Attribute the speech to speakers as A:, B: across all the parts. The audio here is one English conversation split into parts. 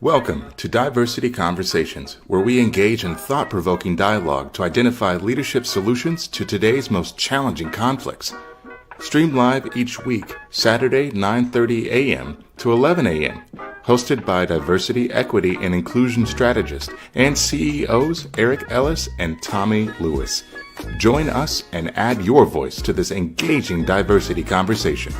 A: Welcome to Diversity Conversations, where we engage in thought-provoking dialogue to identify leadership solutions to today's most challenging conflicts. Streamed live each week, Saturday 9:30 a.m. to 11 a.m. Hosted by Diversity, Equity, and Inclusion Strategist and CEOs Eric Ellis and Tommie Lewis. Join us and add your voice to this engaging diversity conversation.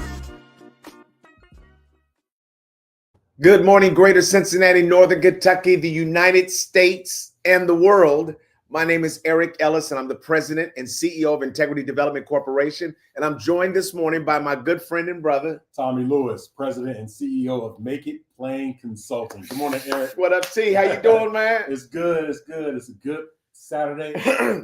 B: Good morning, Greater Cincinnati, Northern Kentucky, the United States, and the world. My name is Eric Ellis, and I'm the president and CEO of Integrity Development Corporation. And I'm joined this morning by my good friend and brother,
C: Tommie Lewis, president and CEO of Make It Plain Consulting. Good morning, Eric.
B: What up, T? How you doing, man?
C: It's good. It's good. It's a good Saturday,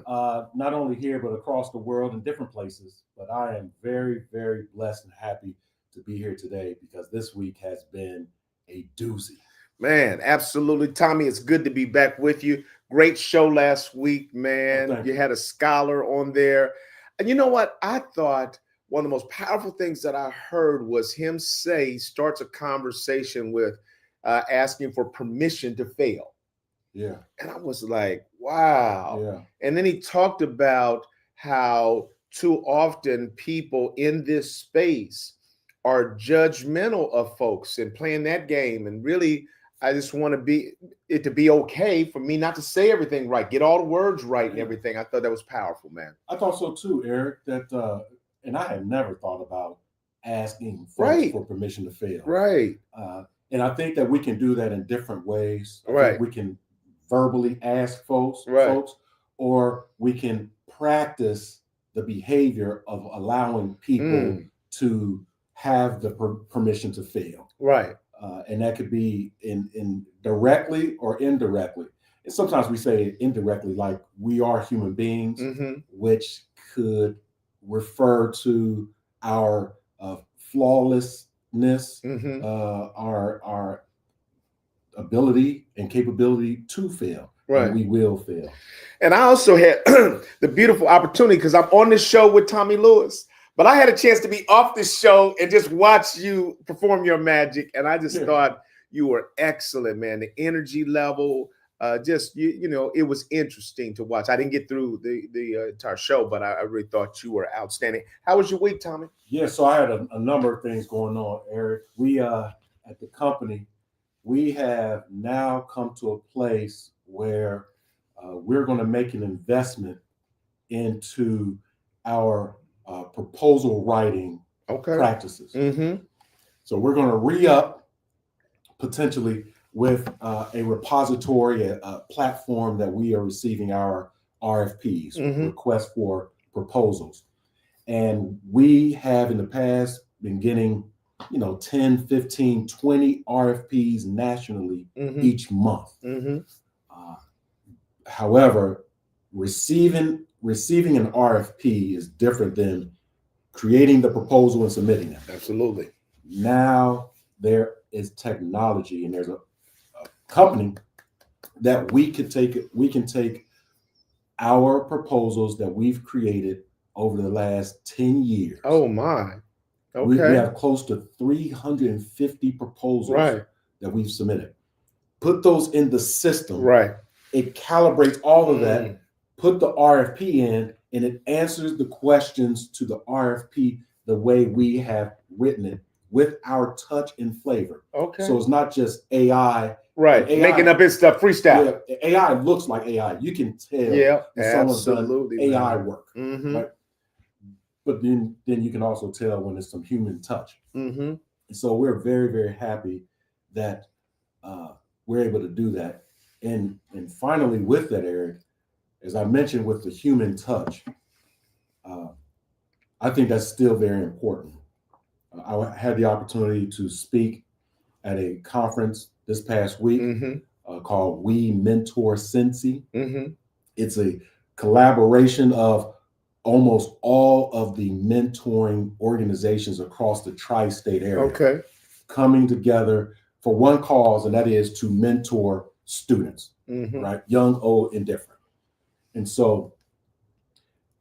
C: not only here, but across the world in different places. But I am very, very blessed and happy to be here today because this week has been a doozy.
B: Man, absolutely. Tommie, it's good to be back with you. Great show last week, man.
C: Oh,
B: you had a scholar on there. And you know what? I thought one of the most powerful things that I heard was him say, he starts a conversation with asking for permission to fail.
C: Yeah.
B: And I was like, wow.
C: Yeah.
B: And then he talked about how too often people in this space are judgmental of folks and playing that game. And really, I just want it to be okay for me not to say everything right, get all the words right and everything. I thought that was powerful, man.
C: I thought so too, Eric, that, and I had never thought about asking folks
B: Right.
C: for permission to fail.
B: Right.
C: And I think that we can do that in different ways. I
B: Right.
C: think we can verbally ask folks,
B: Right.
C: or we can practice the behavior of allowing people to have the permission to fail.
B: Right.
C: And that could be in directly or indirectly. And sometimes we say it indirectly, like we are human beings, which could refer to our flawlessness, our ability and capability to fail.
B: Right.
C: And we will fail.
B: And I also had the beautiful opportunity because I'm on this show with Tommie Lewis, but I had a chance to be off this show and just watch you perform your magic. And I just thought you were excellent, man. The energy level, it was interesting to watch. I didn't get through the entire show, but I really thought you were outstanding. How was your week, Tommie?
C: Yeah, so I had a number of things going on, Eric. We at the company, we have now come to a place where we're going to make an investment into our proposal writing practices. So we're going to re-up potentially with a repository, a platform that we are receiving our RFPs, requests for proposals. And we have in the past been getting 10, 15, 20 RFPs nationally each month. However, receiving an RFP is different than creating the proposal and submitting it.
B: Absolutely.
C: Now there is technology, and there's a company that we can take our proposals that we've created over the last 10 years.
B: Oh my. Okay.
C: We have close to 350 proposals that we've submitted. Put those in the system.
B: Right.
C: It calibrates all of that, put the RFP in, and it answers the questions to the RFP the way we have written it with our touch and flavor.
B: Okay.
C: So it's not just AI.
B: Right.
C: AI,
B: making up his stuff freestyle.
C: Yeah, AI looks like AI. You can tell when someone's done AI work. Right? But then you can also tell when it's some human touch. And so we're very, very happy that we're able to do that. And finally, with that, Eric, as I mentioned, with the human touch, I think that's still very important. I had the opportunity to speak at a conference this past week called We Mentor Cincy. It's a collaboration of almost all of the mentoring organizations across the tri-state area coming together for one cause, and that is to mentor students, right? Young, old, and different. And so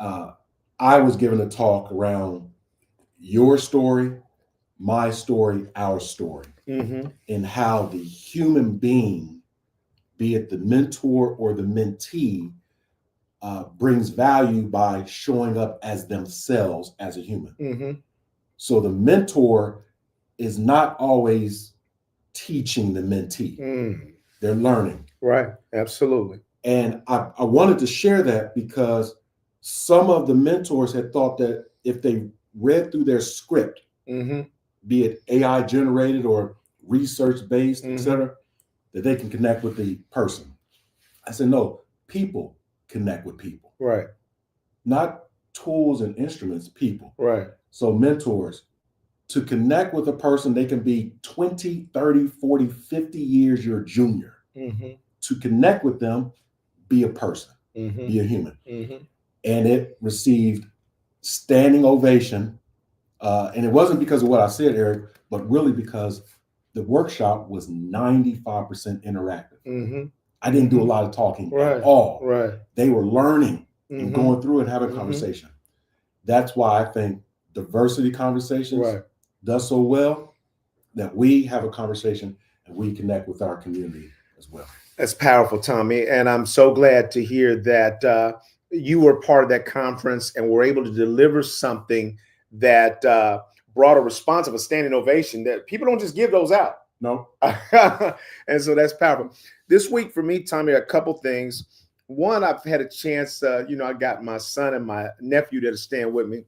C: I was given a talk around your story, my story, our story. in how the human being, be it the mentor or the mentee, brings value by showing up as themselves as a human. So the mentor is not always teaching the mentee. They're learning.
B: Right. Absolutely.
C: And I wanted to share that because some of the mentors had thought that if they read through their script, be it AI generated or research based, et cetera, that they can connect with the person. I said, no, people connect with people.
B: Right.
C: Not tools and instruments, people.
B: Right.
C: So mentors, to connect with a person, they can be 20, 30, 40, 50 years your junior. To connect with them, be a person, be a human. And it received standing ovation. And it wasn't because of what I said, Eric, but really because the workshop was 95% interactive. I didn't do a lot of talking at all.
B: Right.
C: They were learning and going through and having a conversation. That's why I think diversity conversations does so well, that we have a conversation and we connect with our community as well.
B: That's powerful, Tommie. And I'm so glad to hear that you were part of that conference and were able to deliver something that brought a response of a standing ovation that people don't just give those out.
C: No.
B: And so that's powerful. This week for me, Tommie, a couple things. One, I've had a chance, I got my son and my nephew that are staying with me.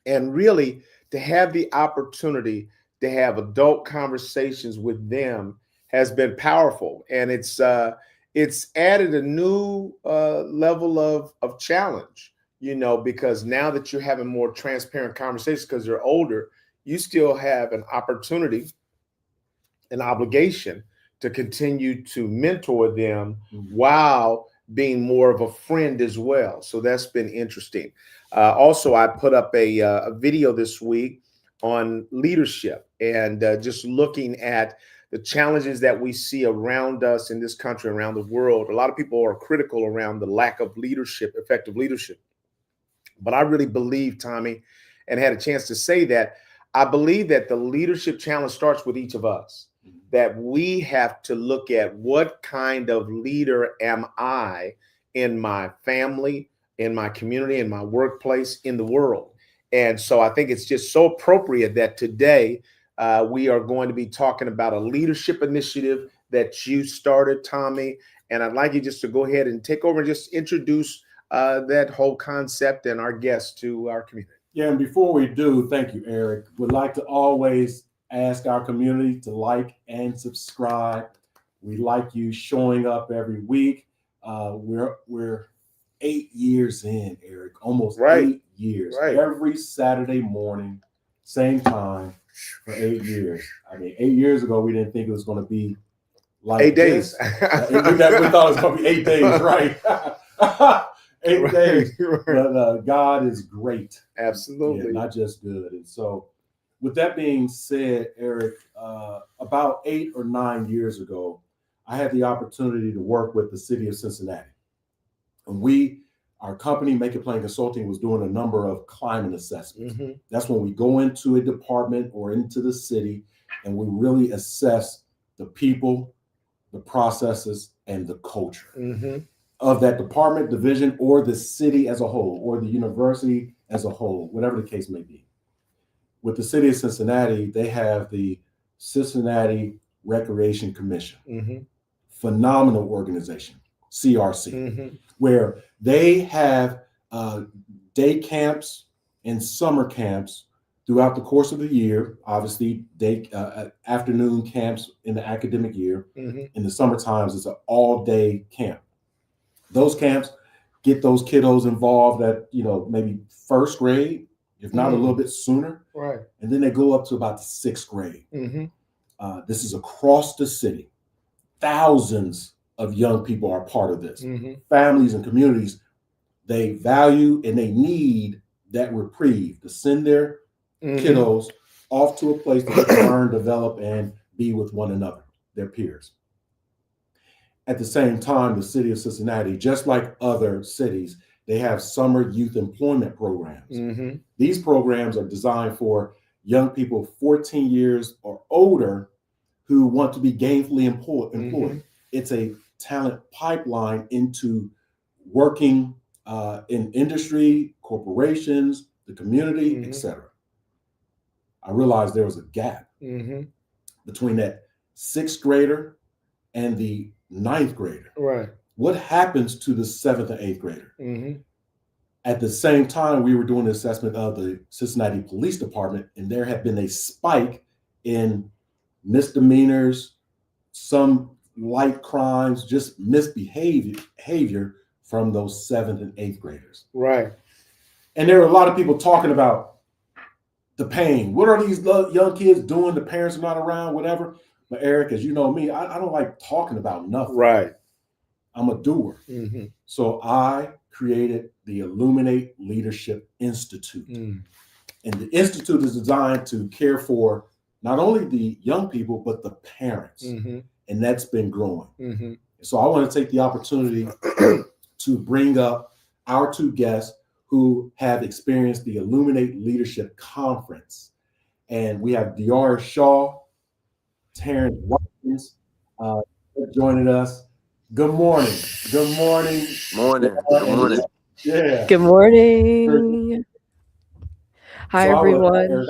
B: And really to have the opportunity to have adult conversations with them has been powerful. And it's added a new level of challenge, because now that you're having more transparent conversations because they're older, you still have an opportunity, an obligation to continue to mentor them while being more of a friend as well. So that's been interesting. Also, I put up a video this week on leadership and just looking at the challenges that we see around us in this country, around the world. A lot of people are critical around the lack of leadership, effective leadership. But I really believe, Tommie, and had a chance to say that, I believe that the leadership challenge starts with each of us, that we have to look at what kind of leader am I in my family, in my community, in my workplace, in the world. And so I think it's just so appropriate that today we are going to be talking about a leadership initiative that you started, Tommie. And I'd like you just to go ahead and take over and just introduce that whole concept and our guests to our community.
C: Yeah, and before we do, thank you, Eric. Would like to always ask our community to like and subscribe. We like you showing up every week. We're 8 years in, Eric, almost 8 years. Every Saturday morning, same time for 8 years. I mean, 8 years ago, we didn't think it was going to be like
B: 8 days.
C: We thought it was going to be 8 days, right? 8 days. But God is great.
B: Absolutely.
C: Yeah, not just good. And so with that being said, Eric, about 8 or 9 years ago, I had the opportunity to work with the city of Cincinnati. And our company, Make It Plain Consulting, was doing a number of climate assessments. That's when we go into a department or into the city and we really assess the people, the processes, and the culture of that department, division, or the city as a whole, or the university as a whole, whatever the case may be. With the city of Cincinnati, they have the Cincinnati Recreation Commission, phenomenal organization, CRC, where they have day camps and summer camps throughout the course of the year. Obviously, afternoon camps in the academic year. In the summer times, it's an all-day camp. Those camps get those kiddos involved at maybe first grade, if not a little bit sooner.
B: Right.
C: And then they go up to about the sixth grade. This is across the city. Thousands of young people are part of this. Families and communities, they value and they need that reprieve to send their kiddos off to a place to learn, develop, and be with one another, their peers. At the same time, the city of Cincinnati, just like other cities, they have summer youth employment programs. These programs are designed for young people 14 years or older who want to be gainfully employed. It's a talent pipeline into working in industry, corporations, the community, etc. I realized there was a gap between that 6th grader and the 9th grader.
B: Right.
C: What happens to the 7th and 8th grader? At the same time, we were doing the assessment of the Cincinnati Police Department, and there had been a spike in misdemeanors, some light crimes, just misbehavior from those 7th and 8th graders.
B: Right.
C: And there were a lot of people talking about the pain. What are these young kids doing? The parents are not around, whatever. But Eric, as you know me, I don't like talking about nothing.
B: Right.
C: I'm a doer. So I created the Illuminate Leadership Institute. And the Institute is designed to care for not only the young people, but the parents. And that's been growing. So I want to take the opportunity to bring up our 2 guests who have experienced the Illuminate Leadership Conference. And we have Diara Shaw, Terrance Watson joining us. Good morning. Good morning.
D: Morning. Good morning.
C: Yeah.
E: Good morning. Hi, everyone.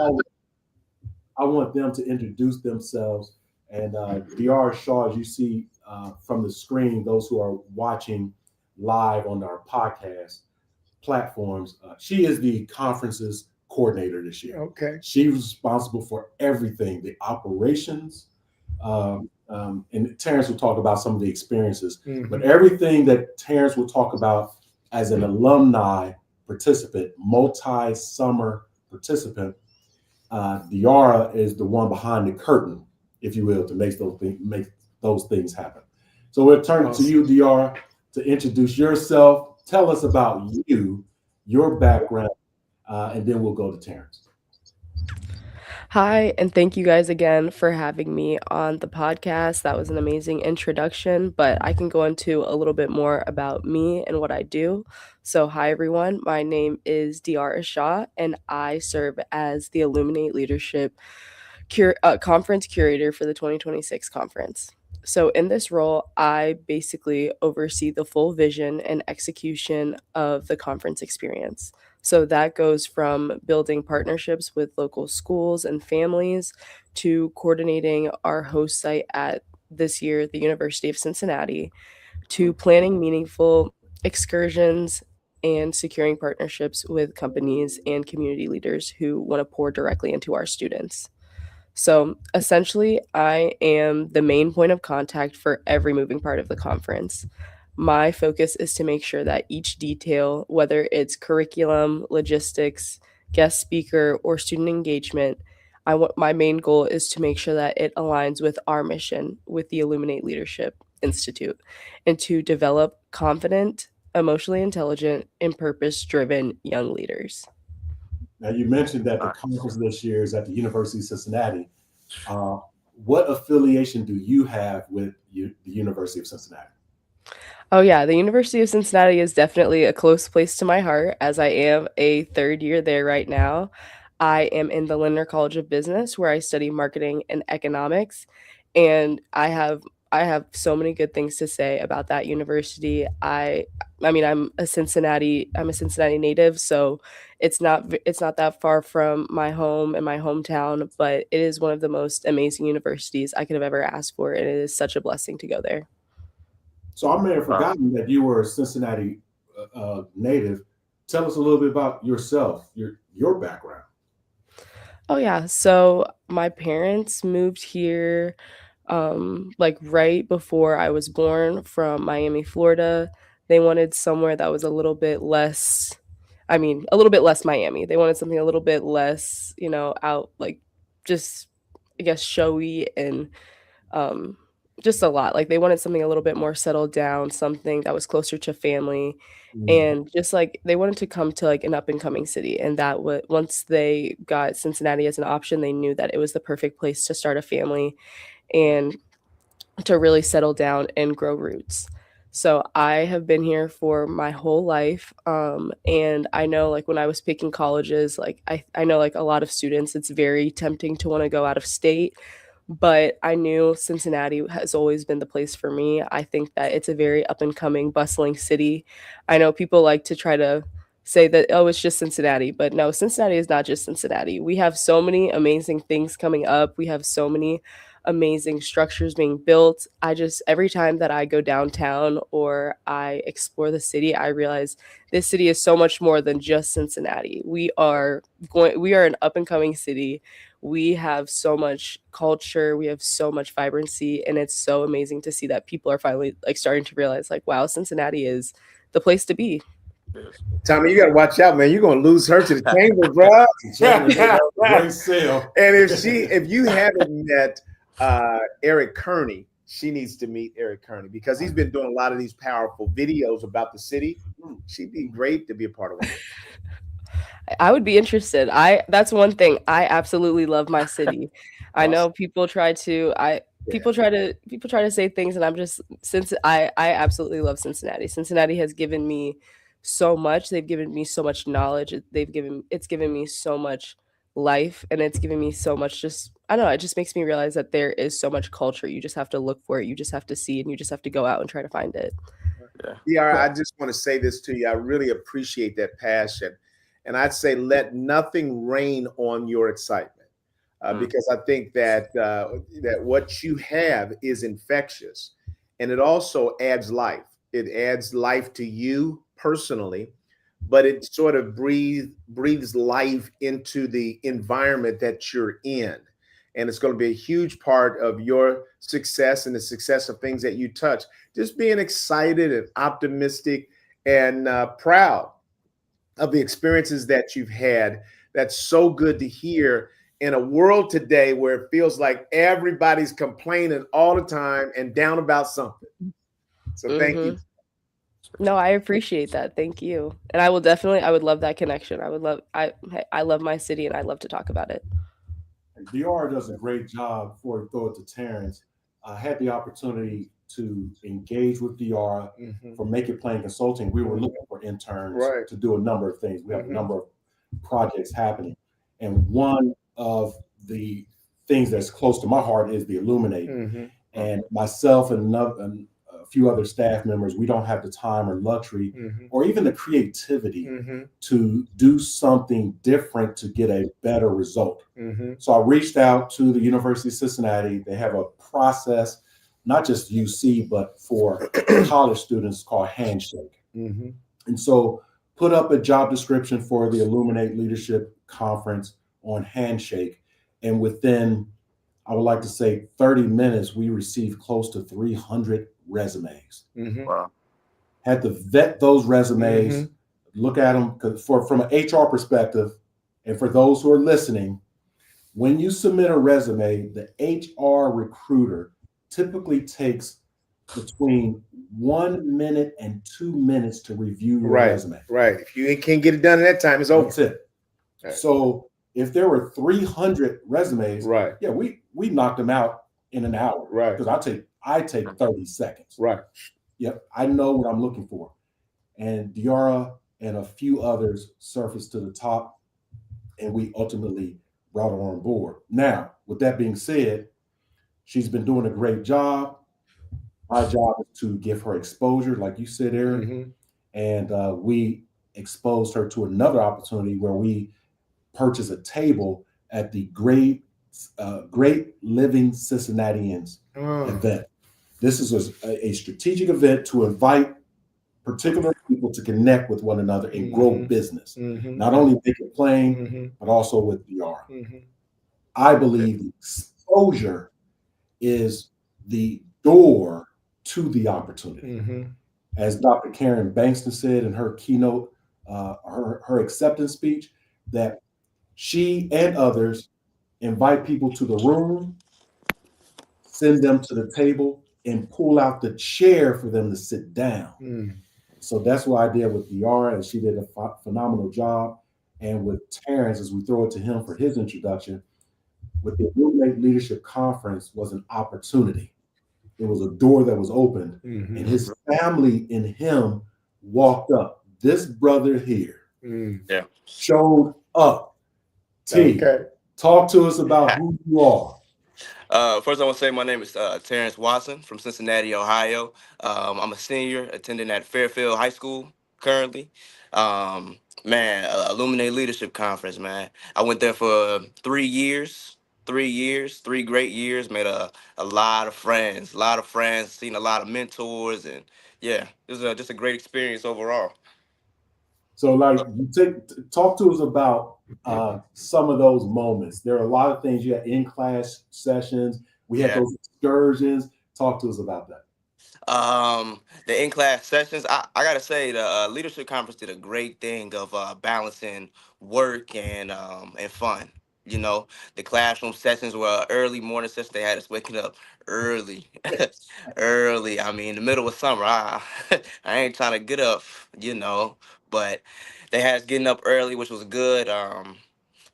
C: I want them to introduce themselves. And Diara Shaw, as you see from the screen, those who are watching live on our podcast platforms, she is the conference's coordinator this year.
B: Okay.
C: She's responsible for everything, the operations, and Terrance will talk about some of the experiences, but everything that Terrance will talk about as an alumni participant, multi-summer participant, Diara is the one behind the curtain, if you will, to make those things happen. So we'll turn it to you, Diara, to introduce yourself. Tell us about you, your background, and then we'll go to Terrance.
E: Hi, and thank you guys again for having me on the podcast. That was an amazing introduction, but I can go into a little bit more about me and what I do. So, hi everyone, my name is Diara Shaw, and I serve as the Illuminate Leadership Conference Curator for the 2026 conference. So, in this role, I basically oversee the full vision and execution of the conference experience. So that goes from building partnerships with local schools and families to coordinating our host site at this year, the University of Cincinnati, to planning meaningful excursions and securing partnerships with companies and community leaders who want to pour directly into our students. So essentially, I am the main point of contact for every moving part of the conference. My focus is to make sure that each detail, whether it's curriculum, logistics, guest speaker, or student engagement, my main goal is to make sure that it aligns with our mission with the Illuminate Leadership Institute and to develop confident, emotionally intelligent, and purpose-driven young leaders.
C: Now, you mentioned that the conference this year is at the University of Cincinnati. What affiliation do you have with the University of Cincinnati?
E: Oh yeah, the University of Cincinnati is definitely a close place to my heart as I am a 3rd year there right now. I am in the Lindner College of Business where I study marketing and economics, and I have so many good things to say about that university. I mean I'm a Cincinnati native, so it's not that far from my home and my hometown, but it is one of the most amazing universities I could have ever asked for, and it is such a blessing to go there.
C: So I may have forgotten that you were a Cincinnati native. Tell us a little bit about yourself, your background.
E: Oh yeah, so my parents moved here like right before I was born from Miami, Florida. They wanted somewhere that was a little bit less Miami. They wanted something a little bit less, out like just I guess showy and just a lot. Like they wanted something a little bit more settled down, something that was closer to family, and just like they wanted to come to like an up and coming city. And that once they got Cincinnati as an option, they knew that it was the perfect place to start a family and to really settle down and grow roots. So I have been here for my whole life. And I know like when I was picking colleges, like I know like a lot of students, it's very tempting to want to go out of state. but I knew Cincinnati has always been the place for me. I think that it's a very up and coming, bustling city. I know people like to try to say that, oh, it's just Cincinnati, but no, Cincinnati is not just Cincinnati. We have so many amazing things coming up. We have so many amazing structures being built. Every time that I go downtown or I explore the city, I realize this city is so much more than just Cincinnati. We are an up and coming city. We have so much culture, we have so much vibrancy, and it's so amazing to see that people are finally like starting to realize like, wow, Cincinnati is the place to be.
B: Tommy, you got to watch out, man. You're going to lose her to the chamber, bro.
C: Great sale.
B: And if you haven't met Eric Kearney, she needs to meet Eric Kearney because he's been doing a lot of these powerful videos about the city. She'd be great to be a part of it.
E: I would be interested. That's one thing. I absolutely love my city. I know people try to say things, and I absolutely love Cincinnati. Cincinnati has given me so much. They've given me so much knowledge. It's given me so much life, and it's given me so much I don't know, it just makes me realize that there is so much culture. You just have to look for it. You just have to see it, and you just have to go out and try to find it.
B: Diara, I just want to say this to you. I really appreciate that passion. And I'd say let nothing rain on your excitement because I think that what you have is infectious, and it also adds life. It adds life to you personally, but it sort of breathes life into the environment that you're in. And it's going to be a huge part of your success and the success of things that you touch. Just being excited and optimistic and proud of the experiences that you've had. That's so good to hear in a world today where it feels like everybody's complaining all the time and down about something. So thank you.
E: No, I appreciate that. Thank you. And I would love that connection. I love my city, and I love to talk about it.
C: Diara does a great job. Before we throw it to Terrance, I had the opportunity to engage with Diara for Make It Plain Consulting. We were looking for interns to do a number of things. We have a number of projects happening. And one of the things that's close to my heart is the Illuminate. And myself and a few other staff members, we don't have the time or luxury or even the creativity to do something different to get a better result. So I reached out to the University of Cincinnati. They have a process, not just UC, but for college students called Handshake. And so put up a job description for the Illuminate Leadership Conference on Handshake. And within, I would like to say 30 minutes, we received close to 300 resumes. Wow. Had to vet those resumes, look at them from an HR perspective. And for those who are listening, when you submit a resume, the HR recruiter typically takes between 1 minute and 2 minutes to review your resume.
B: Right. If you can't get it done in that time, it's over.
C: That's it. Right. So if there were 300 resumes, yeah, we knocked them out in an hour. Right. Because I take 30 seconds. Right. Yep. I know what I'm looking for. And Diara and a few others surfaced to the top, and we ultimately brought her on board. Now, with that being said, she's been doing a great job. My job is to give her exposure, like you said, Eric. And we exposed her to another opportunity where we purchased a table at the Great Living Cincinnatians event. This is a strategic event to invite particular people to connect with one another and grow business. Not only Make It Plain, but also with Diara. I believe the exposure is the door to the opportunity. As Dr. Karen Bankston said in her keynote, her acceptance speech, that she and others invite people to the room, send them to the table, and pull out the chair for them to sit down. So that's what I did with Diara, and she did a phenomenal job. And with Terrance, as we throw it to him for his introduction, with the Illuminate Leadership Conference was an opportunity. It was a door that was opened, and his family and him walked up. This brother here showed up. T, talk to us about who you are.
D: First, I want to say my name is Terrance Watson from Cincinnati, Ohio. I'm a senior attending at Fairfield High School currently. Illuminate Leadership Conference, man. I went there for 3 years. 3 years, 3 great years. Made a lot of friends, seen a lot of mentors, and yeah, it was just a great experience overall.
C: So, like, talk to us about some of those moments. There are a lot of things you had in class sessions. We had
D: Yeah.
C: those excursions. Talk to us about that.
D: The in-class sessions, I gotta say the leadership conference did a great thing of balancing work and fun. You know, the classroom sessions were early morning sessions. They had us waking up early, early. I mean, in the middle of summer, I ain't trying to get up, you know, but they had us getting up early, which was good.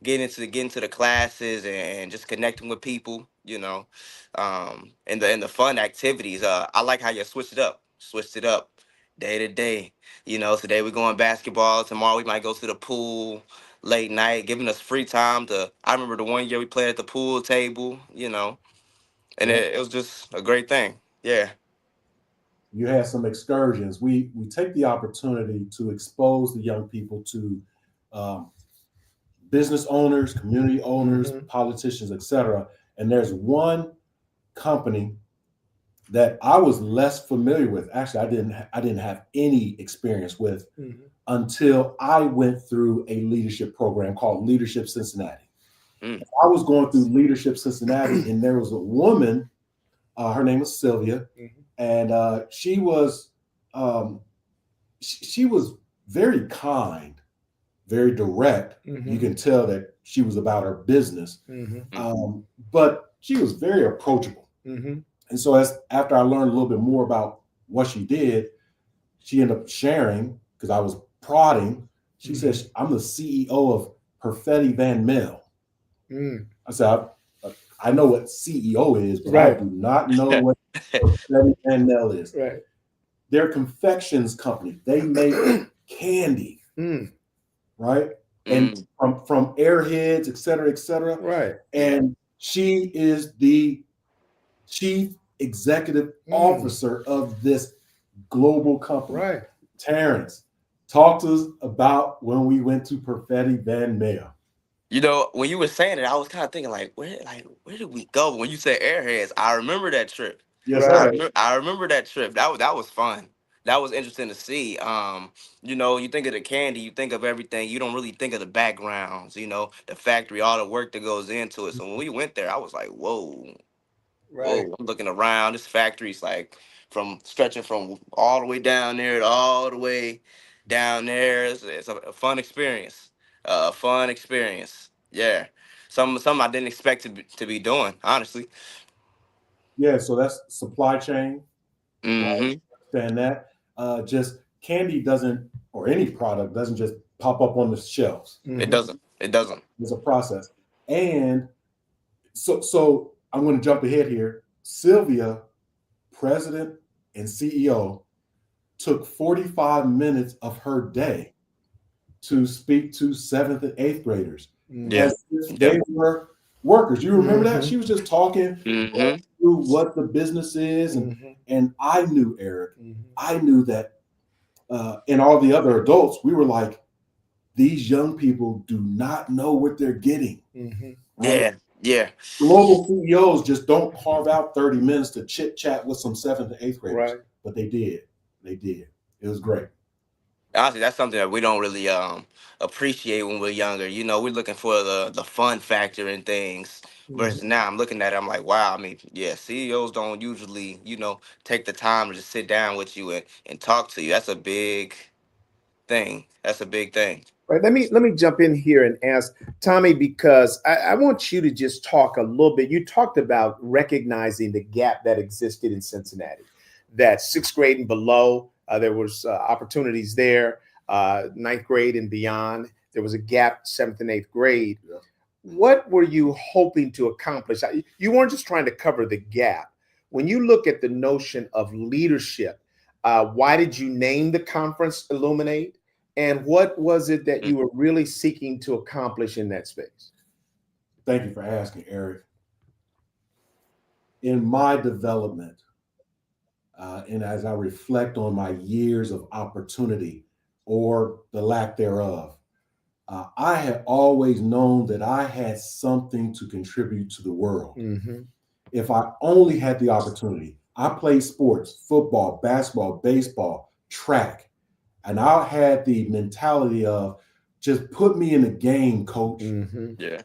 D: Getting to the classes and just connecting with people, you know, and the fun activities. I like how you switched it up day to day. You know, today we're going basketball. Tomorrow we might go to the pool late night, giving us free time to. I remember the one year we played at the pool table, you know, and
C: Yeah.
D: it was just a great thing. Yeah.
C: You had some excursions. We take the opportunity to expose the young people to um, business owners, community owners, politicians, etc. And there's one company that I was less familiar with. Actually, I didn't have any experience with until I went through a leadership program called Leadership Cincinnati.
D: Mm.
C: I was going through Leadership Cincinnati, and there was a woman. Her name was Sylvia, and she was she was very kind, very direct. You can tell that she was about her business, but she was very approachable. And so, after I learned a little bit more about what she did, she ended up sharing, because I was prodding. She says, "I'm the CEO of Perfetti Van Mel." I said, I know what CEO is, but I do not know what Perfetti Van Mel is.
B: Right.
C: They're a confections company. They make candy, right? And from airheads, et cetera, et cetera.
B: Right.
C: And she is the chief executive officer of this global company.
B: Right.
C: Terrance, talk to us about when we went to Perfetti Van Mel.
D: You know, when you were saying it, I was kind of thinking where did we go? When you said Airheads, I remember that trip.
C: Yes,
B: Right.
C: sir.
D: I remember that trip. That was fun. That was interesting to see. You know, you think of the candy, you think of everything. You don't really think of the backgrounds. You know, the factory, all the work that goes into it. So when we went there, I was like, whoa,
B: Right.
D: whoa. I'm looking around. This factory's like from stretching from all the way down there to all the way down there. It's a fun experience. Fun experience. Yeah. Some I didn't expect to be doing, honestly.
C: Yeah, so that's supply chain.
D: Hmm.
C: Right? Understand that. Just candy doesn't, or any product doesn't just pop up on the shelves.
D: It doesn't. It doesn't.
C: There's a process. And so I'm going to jump ahead here. Sylvia, president and CEO, took 45 minutes of her day to speak to 7th and 8th graders.
D: Yeah.
C: As if they were workers. You remember that? She was just talking through what the business is. And I knew, Eric, I knew that, and all the other adults, we were like, these young people do not know what they're getting. Right?
D: Yeah. Yeah.
C: Global CEOs just don't carve out 30 minutes to chit chat with some 7th and 8th graders.
B: Right.
C: But they did. They did. It was great.
D: Honestly, that's something that we don't really appreciate when we're younger. You know, we're looking for the fun factor in things. Versus now, I'm looking at it, I'm like, wow. I mean, yeah, CEOs don't usually, you know, take the time to just sit down with you and talk to you. That's a big thing. That's a big thing.
B: Right. Let me jump in here and ask Tommie, because I want you to just talk a little bit. You talked about recognizing the gap that existed in Cincinnati, that 6th grade and below, there was opportunities there, 9th grade and beyond. There was a gap, 7th and 8th grade.
C: Yeah.
B: What were you hoping to accomplish? You weren't just trying to cover the gap. When you look at the notion of leadership, why did you name the conference Illuminate? And what was it that you were really seeking to accomplish in that space?
C: Thank you for asking, Eric. in my development, and as I reflect on my years of opportunity or the lack thereof, I had always known that I had something to contribute to the world.
B: Mm-hmm.
C: If I only had the opportunity. I played sports, football, basketball, baseball, track, and I had the mentality of just put me in the game, coach.
B: Mm-hmm.
D: Yeah.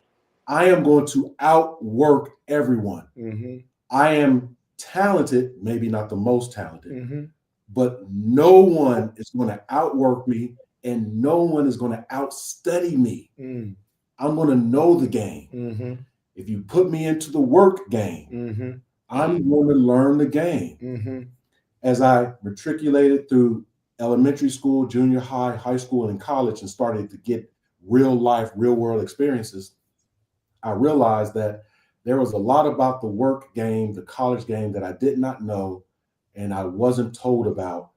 C: I am going to outwork everyone.
B: Mm-hmm.
C: I am talented, maybe not the most talented,
B: Mm-hmm.
C: but no one is going to outwork me and no one is going to outstudy me.
B: Mm-hmm.
C: I'm going to know the game.
B: Mm-hmm.
C: If you put me into the work game,
B: Mm-hmm.
C: I'm going to learn the game.
B: Mm-hmm.
C: As I matriculated through elementary school, junior high, high school, and college and started to get real life, real world experiences, I realized that there was a lot about the work game, the college game that I did not know and I wasn't told about.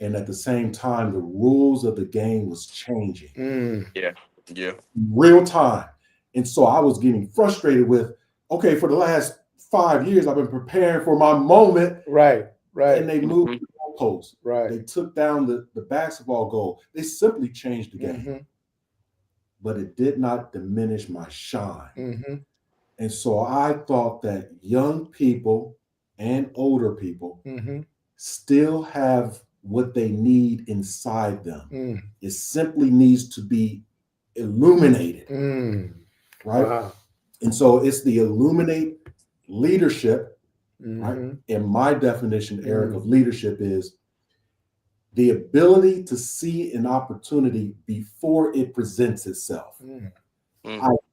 C: And at the same time, the rules of the game was changing
D: Yeah. Yeah.
C: real time. And so I was getting frustrated with, okay, for the last 5 years, I've been preparing for my moment.
B: Right.
C: And they moved
D: Mhm.
C: the goalposts.
B: Right.
C: They took down the basketball goal. They simply changed the game.
B: Mm-hmm.
C: But it did not diminish my shine.
B: Mm-hmm.
C: And so I thought that young people and older people
B: Mm-hmm.
C: still have what they need inside them.
B: Mm.
C: It simply needs to be illuminated,
B: Mm.
C: right?
B: Wow.
C: And so it's the Illuminate Leadership,
B: Mm-hmm.
C: right? And my definition, Eric, of leadership is the ability to see an opportunity before it presents itself,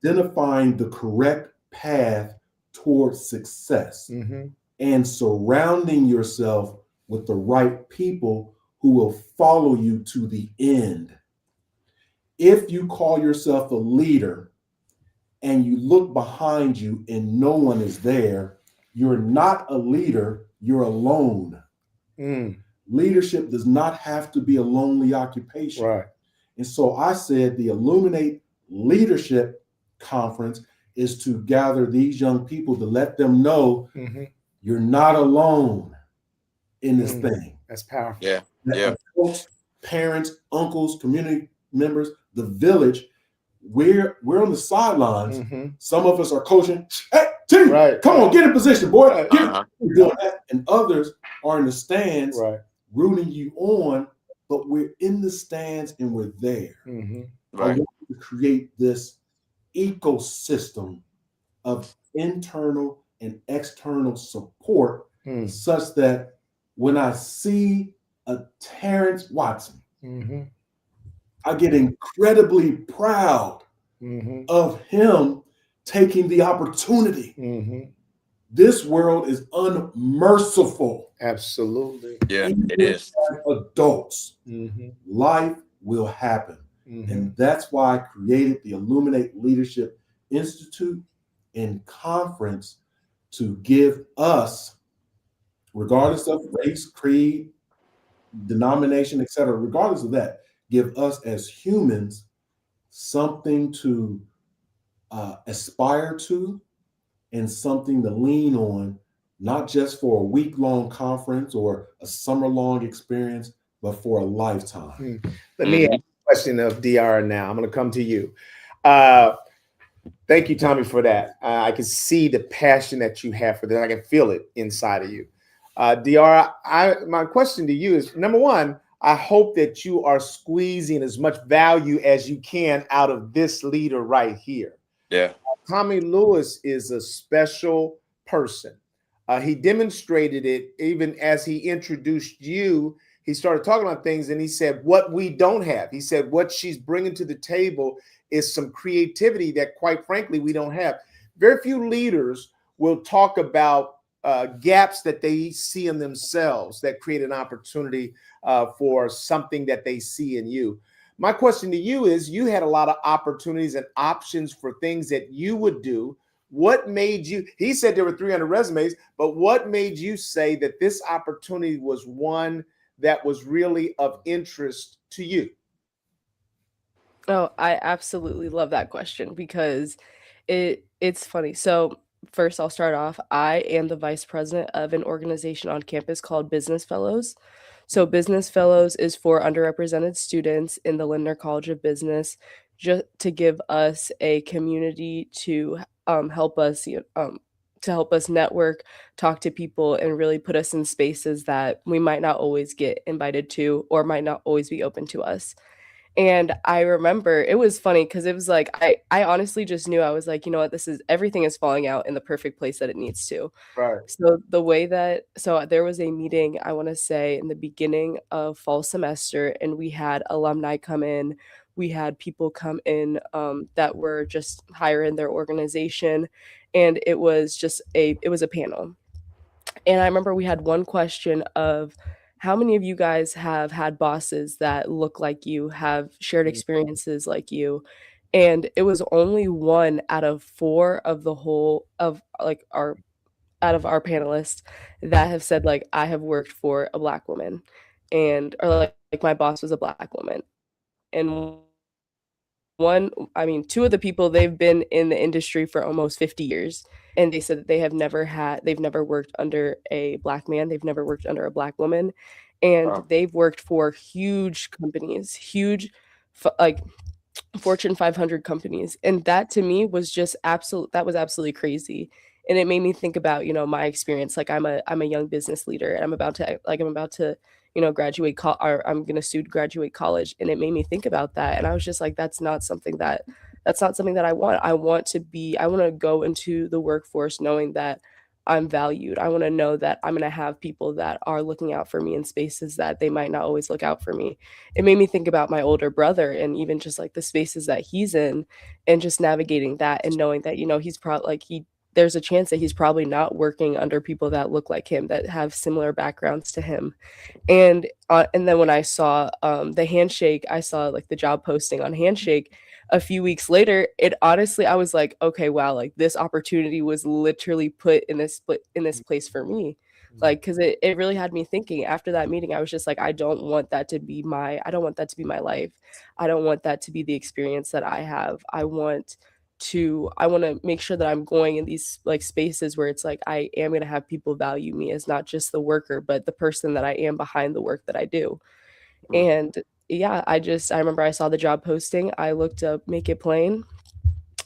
C: identifying the correct path towards success,
B: Mm-hmm.
C: and surrounding yourself with the right people who will follow you to the end. If you call yourself a leader and you look behind you and no one is there, you're not a leader, you're alone.
B: Mm.
C: Leadership does not have to be a lonely occupation.
B: Right.
C: And so I said the Illuminate Leadership Conference is to gather these young people to let them know you're not alone in this thing.
B: That's powerful.
D: Yeah. Yeah.
C: Adults, parents, uncles, community members, the village, we're on the sidelines. Some of us are coaching. Hey, team, come on, get in position, boy. We're doing that. And others are in the stands, rooting you on, but we're in the stands and we're there. I want to create this ecosystem of internal and external support such that when I see a Terrance Watson, I get incredibly proud of him taking the opportunity. This world is unmerciful.
B: Absolutely.
D: Yeah,
C: Even
D: it is.
C: as adults, life will happen. And that's why I created the Illuminate Leadership Institute and Conference to give us, regardless of race, creed, denomination, etc., regardless of that, give us as humans something to aspire to and something to lean on, not just for a week-long conference or a summer-long experience, but for a lifetime.
B: Let me ask a question of Diara now. I'm going to come to you. Thank you, Tommie, for that. I can see the passion that you have for this. I can feel it inside of you. Diara, my question to you is, number one, I hope that you are squeezing as much value as you can out of this leader right here.
D: Yeah.
B: Tommie Lewis is a special person. He demonstrated it even as he introduced you. He started talking about things and he said, what we don't have. He said, what she's bringing to the table is some creativity that, quite frankly, we don't have. Very few leaders will talk about gaps that they see in themselves that create an opportunity for something that they see in you. My question to you is, you had a lot of opportunities and options for things that you would do. What made you, he said there were 300 resumes, but what made you say that this opportunity was one that was really of interest to you?
E: Oh, I absolutely love that question because it's funny. So first I'll start off. I am the vice president of an organization on campus called Business Fellows. So Business Fellows is for underrepresented students in the Lindner College of Business, just to give us a community to help us, to help us network, talk to people, and really put us in spaces that we might not always get invited to or might not always be open to us. And I remember it was funny because it was like I honestly just knew. I was like, you know what, this is everything is falling out in the perfect place that it needs to.
B: Right.
E: So the way that so there was a meeting, I want to say, in the beginning of fall semester, and we had alumni come in. We had people come in that were just higher in their organization, and it was a panel. And I remember we had one question of how many of you guys have had bosses that look like you, have shared experiences like you? And it was only one out of four of the whole of like our out of our panelists that have said like I have worked for a black woman, and or like my boss was a black woman. And one, I mean, two of the people, they've been in the industry for almost 50 years, and they said that they've never worked under a black man, they've never worked under a black woman, and
B: Wow.
E: they've worked for huge companies, like Fortune 500 companies. And that to me was just that was absolutely crazy. And it made me think about, my experience. Like I'm a young business leader, and I'm about to, or I'm going to soon graduate college. And it made me think about that. And I was just like, that's not something that I want. I want to go into the workforce knowing that I'm valued. I want to know that I'm going to have people that are looking out for me in spaces that they might not always look out for me. It made me think about my older brother and even just like the spaces that he's in, and just navigating that and knowing that, he's probably like there's a chance that he's probably not working under people that look like him, that have similar backgrounds to him. And then when I saw the Handshake, I saw like the job posting on Handshake a few weeks later. It honestly, I was like, okay, wow, like this opportunity was literally put in this place for me. Like, because it really had me thinking. After that meeting, I was just like, I don't want that to be my life. I don't want that to be the experience that I have. I want to make sure that I'm going in these like spaces where it's like I am going to have people value me as not just the worker, but the person that I am behind the work that I do. And yeah, I remember I saw the job posting. I looked up Make It Plain.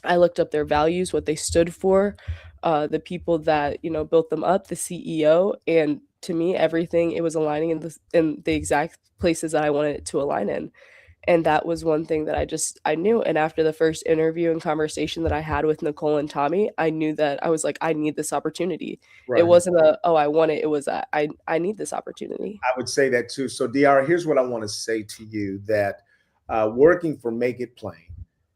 E: I looked up their values, what they stood for, the people that, built them up, the CEO, and to me, everything, it was aligning in the exact places that I wanted it to align in. And that was one thing that I knew. And after the first interview and conversation that I had with Nicole and Tommy, I knew that I was like, I need this opportunity.
B: Right.
E: It wasn't I want it. It was I need this opportunity.
B: I would say that too. So, Diara, here's what I want to say to you: that working for Make It Plain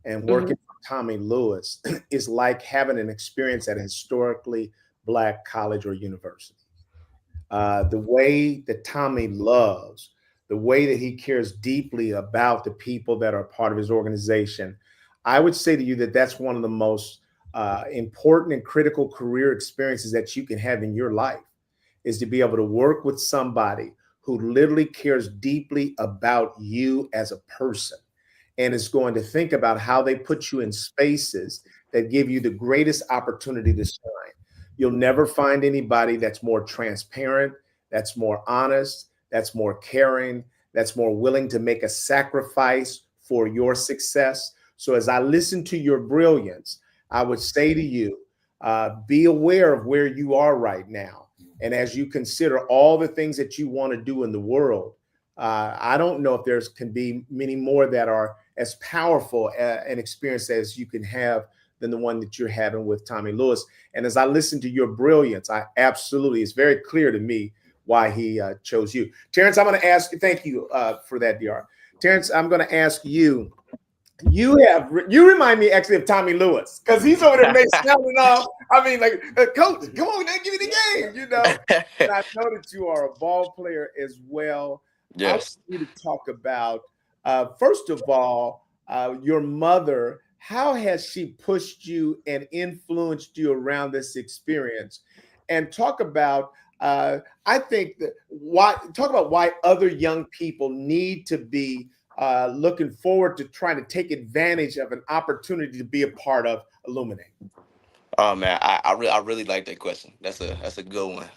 B: and working for Tommie Lewis is like having an experience at a historically black college or university. The way that Tommie loves, the way that he cares deeply about the people that are part of his organization, I would say to you that that's one of the most important and critical career experiences that you can have in your life, is to be able to work with somebody who literally cares deeply about you as a person and is going to think about how they put you in spaces that give you the greatest opportunity to shine. You'll never find anybody that's more transparent, that's more honest, that's more caring, that's more willing to make a sacrifice for your success. So as I listen to your brilliance, I would say to you, be aware of where you are right now. And as you consider all the things that you want to do in the world, I don't know if there's can be many more that are as powerful an experience as you can have than the one that you're having with Tommie Lewis. And as I listen to your brilliance, it's very clear to me why he chose you. Terrance, I'm going to ask you, thank you for that, Diara. Terrance, I'm going to ask you, you remind me actually of Tommie Lewis, because he's over there sounding off. I mean, like, coach, come on, give me the game, And I know that you are a ball player as well.
D: Yes.
B: I want you to talk about, first of all, your mother. How has she pushed you and influenced you around this experience? And talk about, talk about why other young people need to be looking forward to trying to take advantage of an opportunity to be a part of Illuminate.
D: Oh man, I really like that question. That's a good one.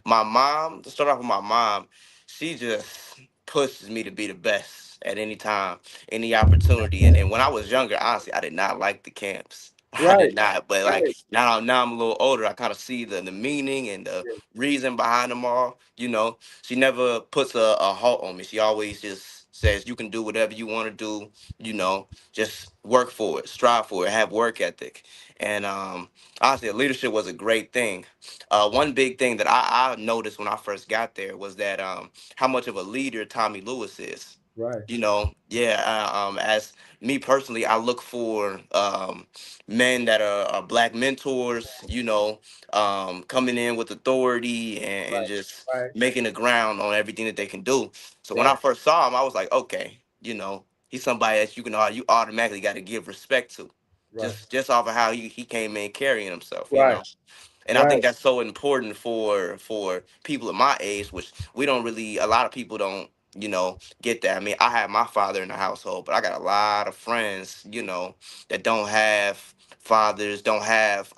D: My mom, to start off with my mom, she just pushes me to be the best at any time, any opportunity. And when I was younger, honestly, I did not like the camps. I
B: Right,
D: did not. But like
B: right.
D: now I'm a little older, I kind of see the meaning and the reason behind them all. You know, she never puts a halt on me. She always just says you can do whatever you want to do. You know, just work for it, strive for it, have work ethic. And honestly, leadership was a great thing. One big thing that I noticed when I first got there was that how much of a leader Tommy Lewis is.
B: Right,
D: You know, yeah. As me personally, I look for men that are black mentors. You know, coming in with authority and just
B: right,
D: making the ground on everything that they can do. So when I
B: right,
D: first saw him, I was like, okay, you know, he's somebody that you automatically got to give respect to,
B: right,
D: just off of how he came in carrying himself, you
B: right,
D: know. And I
B: right.
D: think that's so important for people of my age, which we don't really, a lot of people don't, you know, get that. I mean, I have my father in the household, but I got a lot of friends, you know, that don't have fathers, don't have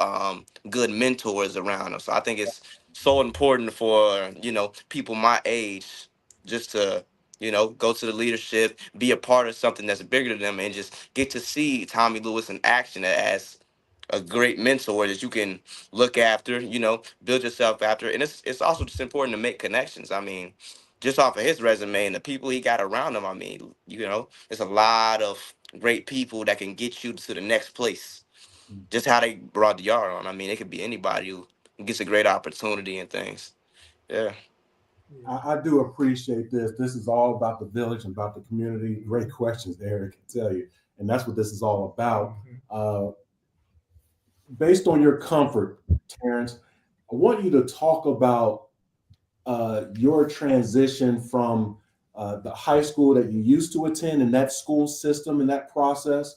D: good mentors around them. So I think it's so important for, you know, people my age just to, you know, go to the leadership, be a part of something that's bigger than them, and just get to see Tommy Lewis in action as a great mentor that you can look after, you know, build yourself after. And it's also just important to make connections. I mean, just off of his resume and the people he got around him, I mean, you know, there's a lot of great people that can get you to the next place. Just how they brought Diara on. I mean, it could be anybody who gets a great opportunity and things. Yeah.
C: I do appreciate this. This is all about the village and about the community. Great questions, Eric, I can tell you. And that's what this is all about. Uh, Based on your comfort, Terrance, I want you to talk about your transition from the high school that you used to attend and that school system and that process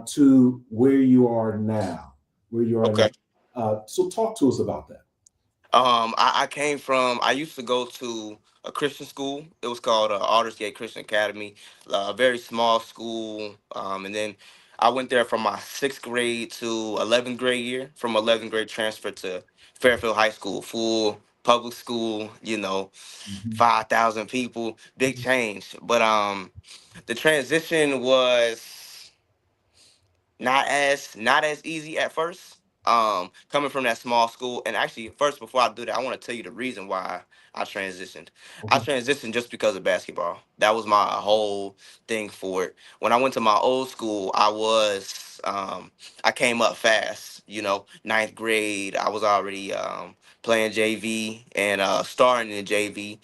C: to where you are now, where you are now.
D: Okay.
C: So talk to us about that.
D: I came from. I used to go to a Christian school. It was called Aldersgate Christian Academy, a very small school. And then I went there from my 6th grade to 11th grade year. From 11th grade, transferred to Fairfield High School, full public school. You know,
C: Mhm.
D: 5,000 people, big change. But the transition was not as easy at first. Coming from that small school, and actually, first before I do that, I want to tell you the reason why I transitioned. I
C: Okay.
D: transitioned just because of basketball. That was my whole thing for it. When I went to my old school, I came up fast. You know, 9th grade, I was already playing JV and starting in JV.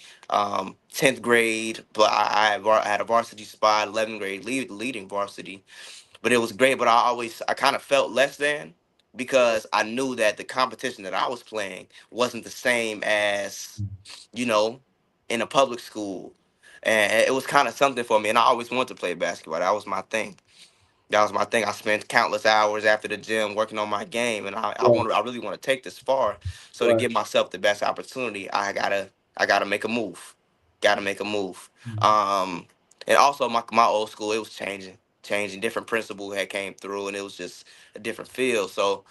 D: 10th grade, but I had a varsity spot. 11th grade, leading varsity, but it was great. But I kind of felt less than because I knew that the competition that I was playing wasn't the same as, you know, in a public school, and it was kind of something for me. And I always wanted to play basketball. That was my thing. That was my thing. I spent countless hours after the gym working on my game, and
B: Right,
D: I really want to take this far. So to
B: right.
D: give myself the best opportunity, I gotta make a move. Gotta make a move.
C: Mhm.
D: Um, and also my old school, it was changing. Different principal had came through, and it was just a different feel. So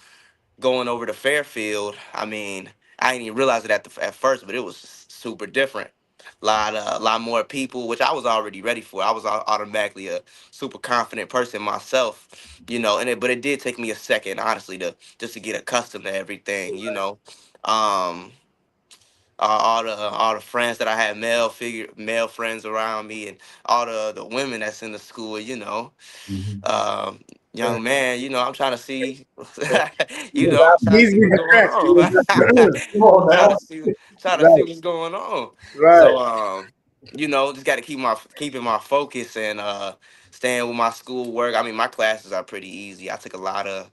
D: going over to Fairfield, I mean, I didn't even realize it at first, but it was super different. Lot more people, which I was already ready for. I was automatically a super confident person myself, you know. But it did take me a second, honestly, to just to get accustomed to everything, you know. Um, all the friends that I had, male friends around me, and all the women that's in the school, you know.
C: Mhm.
D: um,
B: Right.
D: Young man, you know, I'm trying to see, you
B: It's
D: know, I'm
B: not
D: trying to
B: easy
D: see what's
B: to
D: going
B: crack.
D: on.
C: Come on now.
D: Trying to see
B: Right,
D: what's going on.
B: right.
D: So, you know, just got to keeping my focus and staying with my schoolwork. I mean, my classes are pretty easy. I took a lot of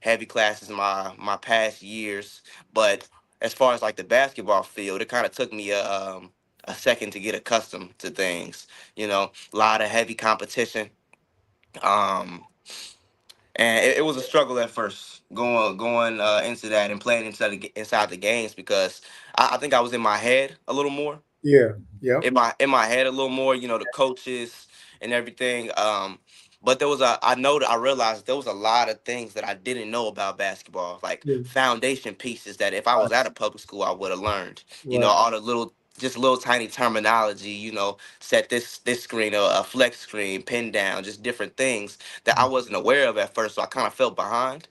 D: heavy classes in my past years, but as far as like the basketball field, it kind of took me a second to get accustomed to things. You know, a lot of heavy competition. Um, and it was a struggle at first going into that and playing inside the games because I think I was in my head a little more,
B: Yeah, yeah.
D: in my head a little more, you know, the coaches and everything. But I realized there was a lot of things that I didn't know about basketball, like
B: Yeah.
D: foundation pieces that if I was at a public school, I would have learned. You know,
B: Right.
D: all the little tiny terminology, set this screen, a flex screen, pin down, just different things that I wasn't aware of at first. So I kind of felt behind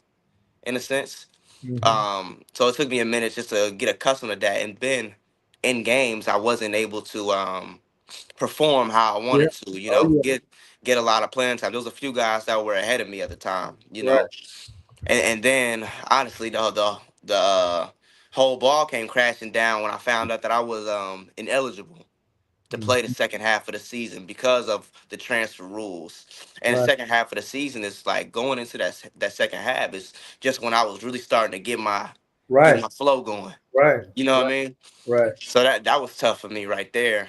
D: in a sense.
B: Mm-hmm.
D: So it took me a minute just to get accustomed to that. And then in games, I wasn't able to perform how I
B: Yeah.
D: wanted to,
B: Oh yeah.
D: get a lot of playing time. There was a few guys that were ahead of me at the time,
B: Right.
D: and then honestly, the whole ball came crashing down when I found out that I was ineligible to play the second half of the season because of the transfer rules. And the
B: Right.
D: second half of the season is like going into that second half is just when I was really starting to get
B: Right.
D: my flow going.
B: Right.
D: You know what I mean?
B: Right.
D: So that was tough for me right there.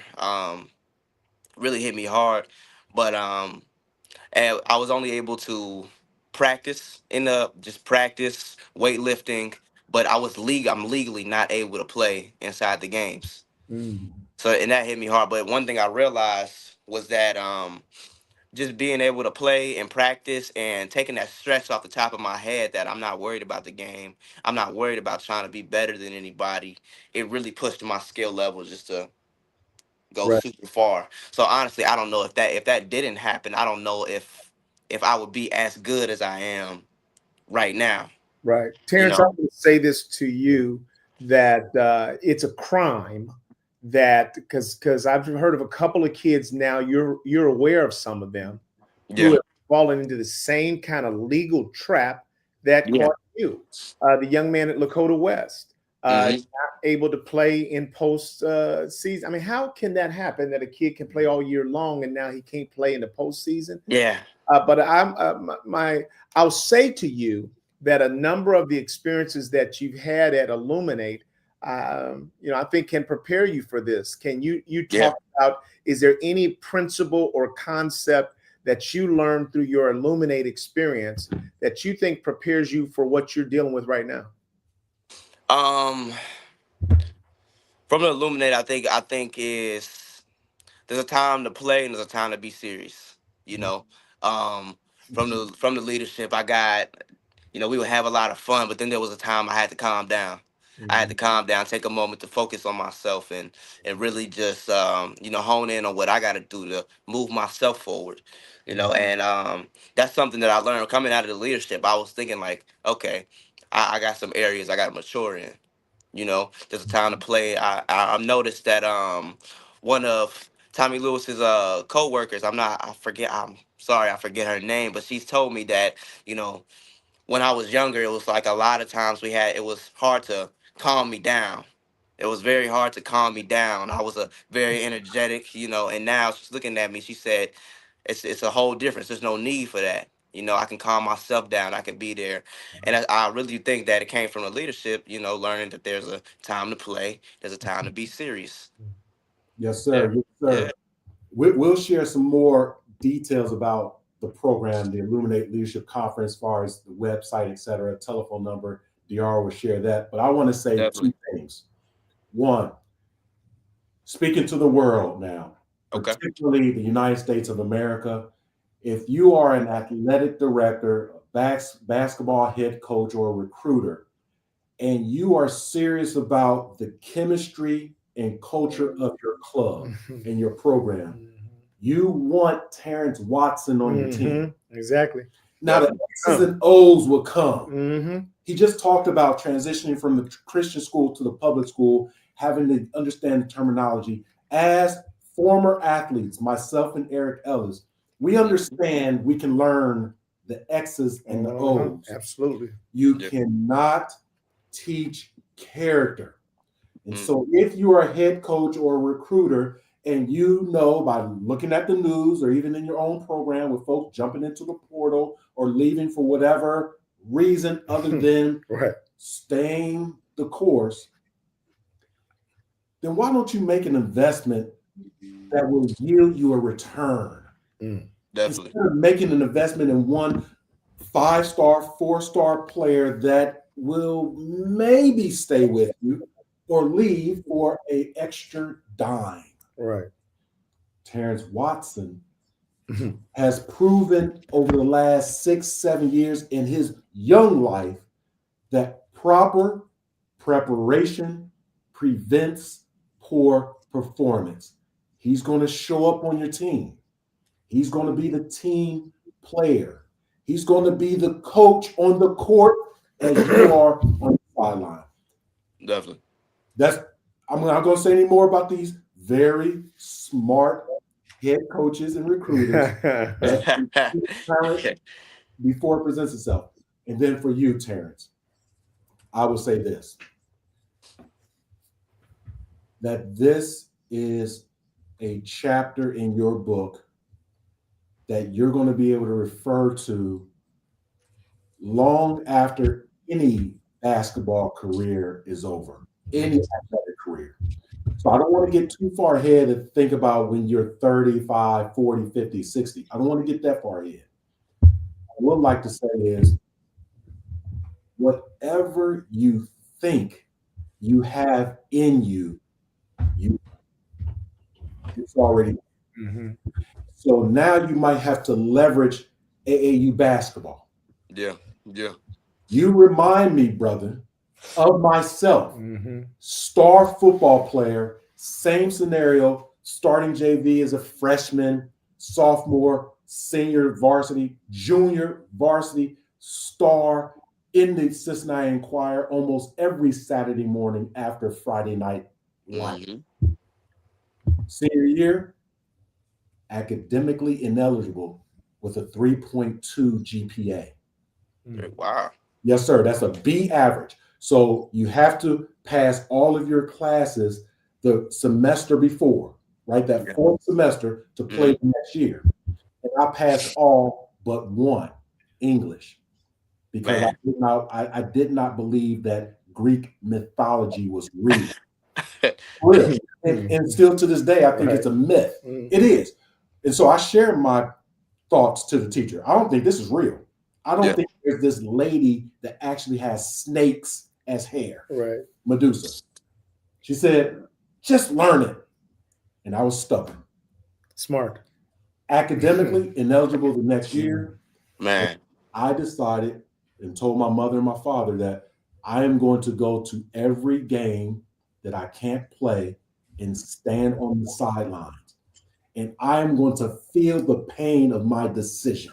D: Really hit me hard, but and I was only able to practice weightlifting, but I'm legally not able to play inside the games.
B: Mm.
D: So and that hit me hard. But one thing I realized was that just being able to play and practice and taking that stress off the top of my head that I'm not worried about the game. I'm not worried about trying to be better than anybody. It really pushed my skill level just to go
B: Right.
D: super far. So honestly, I don't know if that didn't happen. I don't know if I would be as good as I am right now.
B: Right.
D: You
B: Terrance, I'm
D: know?
B: going to say this to you that it's a crime that because I've heard of a couple of kids now, you're aware of some of them who
D: Yeah.
B: have fallen into the same kind of legal trap that
D: Yeah.
B: caught you. The young man at Lakota West,
D: Hmm.
B: not able to play in post season. I mean, how can that happen that a kid can play all year long and now he can't play in the postseason?
D: Yeah.
B: But I'll say to you that a number of the experiences that you've had at Illuminate, I think can prepare you for this. Can you
D: Yeah.
B: talk about, is there any principle or concept that you learned through your Illuminate experience that you think prepares you for what you're dealing with right now?
D: Um, from the Illuminate, I think is there's a time to play and there's a time to be serious. You know, um, from the leadership, I got, we would have a lot of fun, but then there was a time I had to calm down. I had to calm down, take a moment to focus on myself and really just hone in on what I got to do to move myself forward. And that's something that I learned coming out of the leadership. I was thinking like, okay, I got some areas I got to mature in. There's a time to play. I've noticed that one of Tommie Lewis's co-workers, I'm sorry, I forget her name, but she's told me that, you know, when I was younger, it was like a lot of times it was hard to calm me down. It was very hard to calm me down. I was a very energetic, and now she's looking at me, she said, it's a whole difference. There's no need for that. I can calm myself down. I can be there. And I really think that it came from the leadership, learning that there's a time to play, there's a time to be serious.
C: Yes,
D: Yeah.
C: sir. Yes,
D: Yeah.
C: sir. We'll share some more details about the program, the Illuminate Leadership Conference, as far as the website, et cetera, telephone number. Diara will share that. But I want to say
D: Definitely.
C: two things. One, speaking to the world now,
D: Okay.
C: particularly the United States of America, if you are an athletic director, basketball head coach, or recruiter, and you are serious about the chemistry and culture of your club and your program, you want Terrance Watson on your team.
B: Exactly.
C: Now, the X's and O's will come.
B: Mm-hmm.
C: He just talked about transitioning from the Christian school to the public school, having to understand the terminology. As former athletes, myself and Eric Ellis, we understand we can learn the X's and the O's.
B: Absolutely.
C: You
D: Yeah.
C: cannot teach character. And so if you are a head coach or a recruiter, and you know by looking at the news or even in your own program with folks jumping into the portal or leaving for whatever reason other than
B: Right.
C: staying the course, then why don't you make an investment that will yield you a return?
D: Definitely.
C: Instead of making an investment in one 5-star, 4-star player that will maybe stay with you or leave for an extra dime.
B: Right.
C: Terrance Watson has proven over the last 6-7 years in his young life that proper preparation prevents poor performance. He's going to show up on your team. He's going to be the team player. He's going to be the coach on the court as you are on the sideline.
D: Definitely.
C: I'm not going to say any more about these very smart head coaches and recruiters talent before it presents itself. And then for you, Terrance, I will say this, that this is a chapter in your book that you're going to be able to refer to long after any basketball career is over, any athletic career. So I don't want to get too far ahead and think about when you're 35, 40, 50, 60. I don't want to get that far ahead. What I would like to say is, whatever you think you have in you, it's already.
B: Mm-hmm.
C: So now you might have to leverage AAU basketball.
D: Yeah.
C: You remind me, brother, of myself.
B: Mm-hmm.
C: Star football player, same scenario, starting JV as a freshman, sophomore, senior varsity, junior varsity, star in the Cincinnati Enquirer almost every Saturday morning after Friday night life.
D: Mm-hmm.
C: Senior year, academically ineligible with a 3.2 GPA.
D: Wow.
C: Yes, sir. That's a B average. So you have to pass all of your classes the semester before, right? That fourth semester to play the next year. And I passed all but one, English, because I did not believe that Greek mythology was real. Real. And still to this day, I think it's a myth. It is. And so I share my thoughts to the teacher. I don't think this is real. I don't think there's this lady that actually has snakes as hair.
B: Right.
C: Medusa. She said, just learn it. And I was stubborn.
B: Smart.
C: Academically ineligible the next year.
D: Man.
C: I decided and told my mother and my father that I am going to go to every game that I can't play and stand on the sidelines. And I am going to feel the pain of my decision.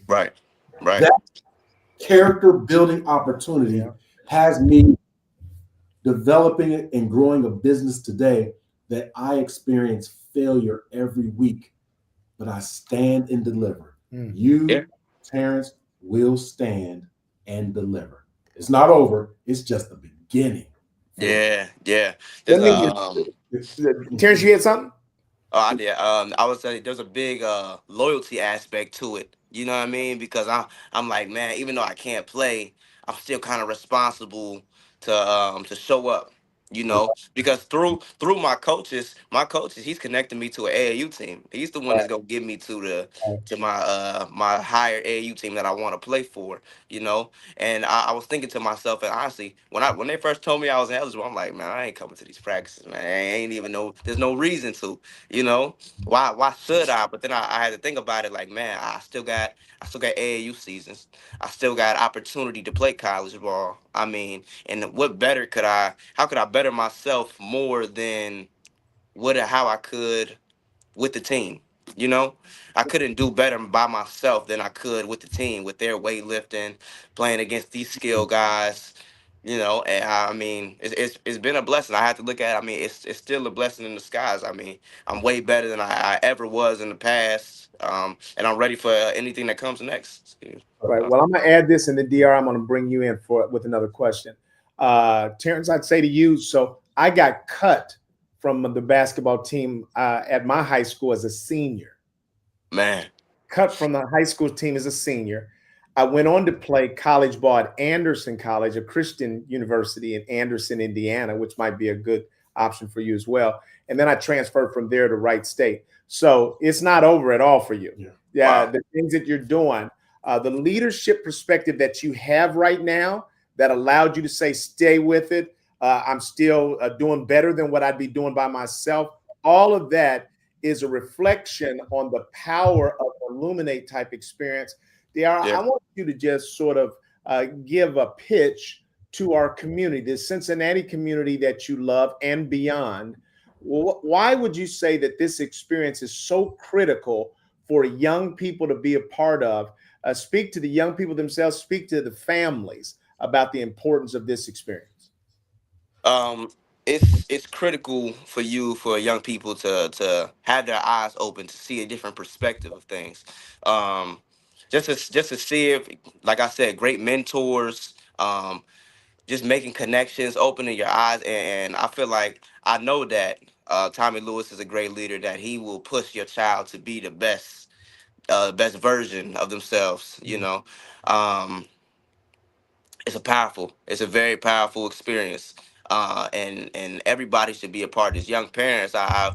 D: Right.
C: That character building opportunity has me developing it and growing a business today that I experience failure every week, but I stand and deliver. You, Terrance, will stand and deliver. It's not over. It's just the beginning.
D: Yeah.
B: Terrance, you had something?
D: Oh, I did. I would say there's a big loyalty aspect to it. You know what I mean? Because I'm like, man, even though I can't play, I'm still kind of responsible to show up. You know, because through my coaches, he's connecting me to an AAU team. He's the one that's gonna get me to my higher AAU team that I want to play for. You know, and I was thinking to myself, and honestly, when they first told me I was eligible, I'm like, man, I ain't coming to these practices, man. I ain't even know. There's no reason to. You know, why should I? But then I had to think about it like, man, I still got AAU seasons. I still got opportunity to play college ball. I mean, and how could I better myself more than how I could with the team? You know, I couldn't do better by myself than I could with the team, with their weightlifting, playing against these skill guys. You know, and I mean, it's been a blessing. I have to look at it. I mean, it's still a blessing in disguise. I mean, I'm way better than I ever was in the past, and I'm ready for anything that comes next.
B: Right. Well, I'm gonna add this, and then DR, I'm gonna bring you in with another question. Terrance, I'd say to you, so I got cut from the basketball team at my high school as a senior.
D: Man.
B: Cut from the high school team as a senior. I went on to play college ball at Anderson College, a Christian university in Anderson, Indiana, which might be a good option for you as well. And then I transferred from there to Wright State. So it's not over at all for you. Yeah. Wow. The things that you're doing, the leadership perspective that you have right now that allowed you to say, stay with it. I'm still doing better than what I'd be doing by myself. All of that is a reflection on the power of Illuminate type experience. Diara, I
D: Yeah.
B: want you to just sort of give a pitch to our community, the Cincinnati community that you love and beyond. Why would you say that this experience is so critical for young people to be a part of? Speak to the young people themselves, speak to the families about the importance of this experience.
D: Um, it's critical for young people to have their eyes open to see a different perspective of things. Um, just to see if, like I said, great mentors. Just making connections, opening your eyes, and I feel like I know that Tommie Lewis is a great leader. That he will push your child to be the best version of themselves. Um, it's a very powerful experience, and everybody should be a part of this. Young parents, I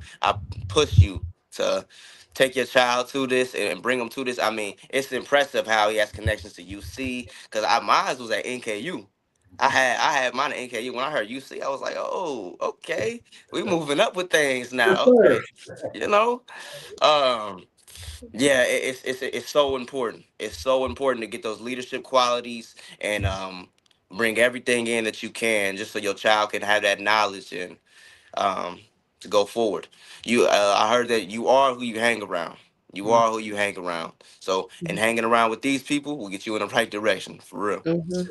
D: push you to take your child to this and bring them to this. I mean, it's impressive how he has connections to UC, because mine was at NKU. I had mine at NKU. When I heard UC, I was like, oh, okay, we moving up with things
C: Yes,
D: now.
C: sir.
D: Okay, you know. Um, yeah, it's so important. It's so important to get those leadership qualities and bring everything in that you can, just so your child can have that knowledge and um, to go forward. I heard that you are who you hang around. You are who you hang around. So, and hanging around with these people will get you in the right direction, for real.
E: Mhm.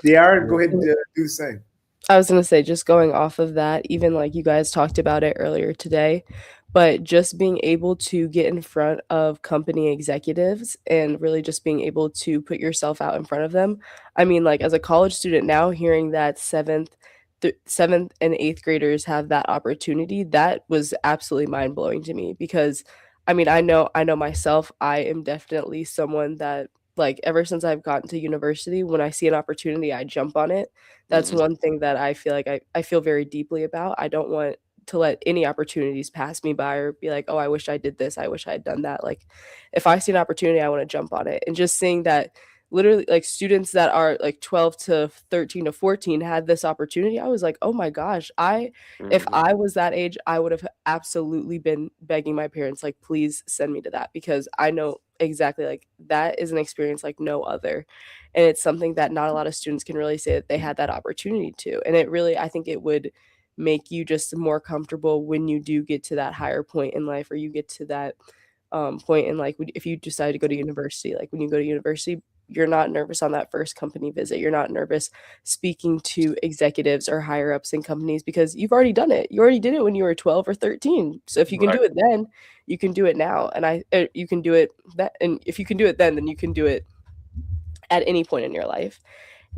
B: Diara, go ahead and do the same.
E: I was gonna say, just going off of that, even like you guys talked about it earlier today, but just being able to get in front of company executives and really just being able to put yourself out in front of them. I mean, like as a college student now, hearing that seventh and eighth graders have that opportunity, that was absolutely mind blowing to me because I mean, I know myself, I am definitely someone that like ever since I've gotten to university, when I see an opportunity, I jump on it. That's
D: Hmm.
E: one thing that I feel like I feel very deeply about. I don't want to let any opportunities pass me by or be like, "Oh, I wish I did this. I wish I had done that." Like, if I see an opportunity, I wanna jump on it. And just seeing that literally, like, students that are, like, 12 to 13 to 14 had this opportunity, I was like, "Oh my gosh." I If
D: Hmm.
E: I was that age, I would have absolutely been begging my parents, like, "Please send me to that," because I know exactly, like, that is an experience like no other. And it's something that not a lot of students can really say that they had that opportunity to. And it really, I think it would make you just more comfortable when you do get to that higher point in life, or you get to that point in like if you decide to go to university, like when you go to university, you're not nervous on that first company visit. You're not nervous speaking to executives or higher ups in companies because you've already done it. You already did it when you were 12 or 13. So if you can
D: Right.
E: do it then, you can do it now. And you can do it and if you can do it then you can do it at any point in your life.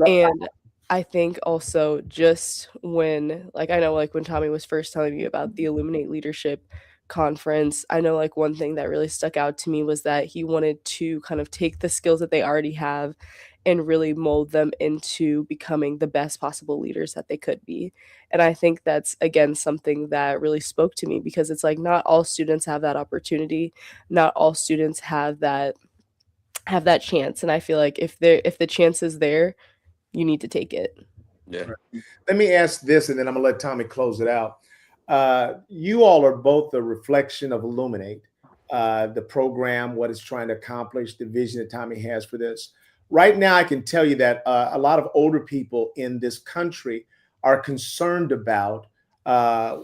E: And I think also just when like I know like when Tommy was first telling me about the Illuminate Leadership Conference, I know like one thing that really stuck out to me was that he wanted to kind of take the skills that they already have and really mold them into becoming the best possible leaders that they could be. And I think that's again something that really spoke to me because it's like not all students have that opportunity. Not all students have that chance. And I feel like if the chance is there, you need to take it.
D: Yeah.
B: Let me ask this, and then I'm gonna let Tommy close it out. You all are both a reflection of Illuminate, the program, what it's trying to accomplish, the vision that Tommy has for this. Right now, I can tell you that a lot of older people in this country are concerned about